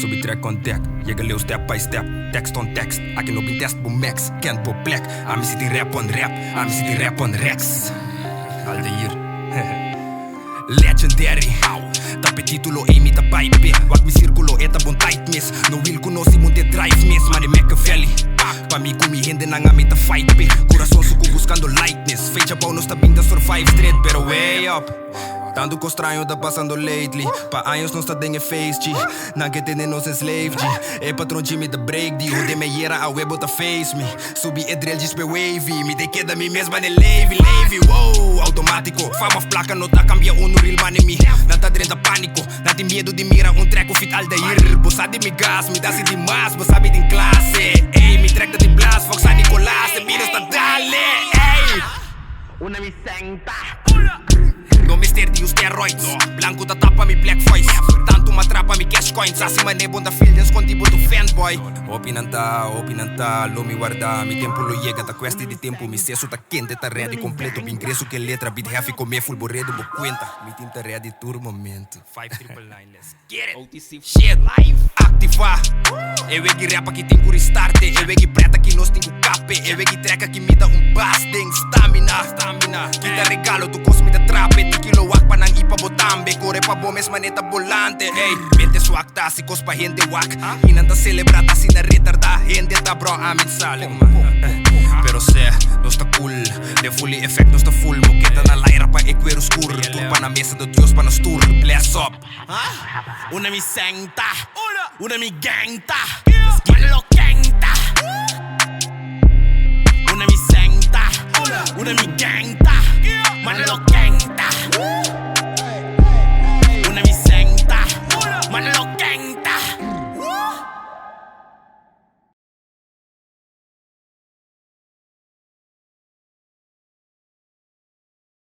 Subi track on deck, jag lever step by step. Text on text, I can open test på max. Kent på black, I'm sitting rap on rap. I'm sitting rap on rex. Aldeir Legendary Tape titulo ei mitä pipe. Wak mi circulo eta bon tight miss. No will conoce munte drive miss. Mane Machiavelli Pa mi kumi hende nanga mita fight pe. Corazón suco buscando lightness. Fecha pau no está binda survive straight pero way up. Tanto que estranho tá passando lately. Pa anos não está dando face G. Não que tem nos slave G. É patrão Jimmy da break D. Onde me era a web outra face me. Subi é drill dispe wavy. Me dei queda me mesma ne levy. Wow, automático. Fama placa não tá cambia no real money me. Não tá dentro pânico. Não tem medo de mira treco fit Aldair. Bossa de me gas, me dá se demais. Bossa de em classe. Ei, me track de blast. Fox a Nicolás. Se mira está dale. Ei. Una mi senta. No mister de os steroids. Blanco da tapa mi black voice. Tanto uma trapa mi cash coins. Acima ne bonda feelings con tipo do fanboy. Opinanta, lo mi guarda. Mi tempo lo llega, da questi di tempo. Mi stesso tá quente, tá ready completo. Mi ingresso que letra, beat heavy com me full borredo, bo cuenta. Mi team tá ready tour momento. 599, let's get it. OTC shit live. Activa. Eu egi rapa que tem curi starte. Eu egi preta que nós tem cape. Eu egi treca que me dá basting. Stamina. Kita regalo, tu cos me dá trape. Kilo wak pa nang ipa botambe. Corre pa bomes maneta volante. Ey, mente swak ta si cos pa gente wak. Inanta celebrata si na retarda. Gente ta bro amin sale Pero se, no está cool. De fully effect no está full. Moqueta na laira pa e cuero escuro. Turpa na mesa do Dios pa nos tour. Bless up. Una mi senta. Una mi gangta. Mano gangta. Una mi senta. Una mi gangta. Mano gangta.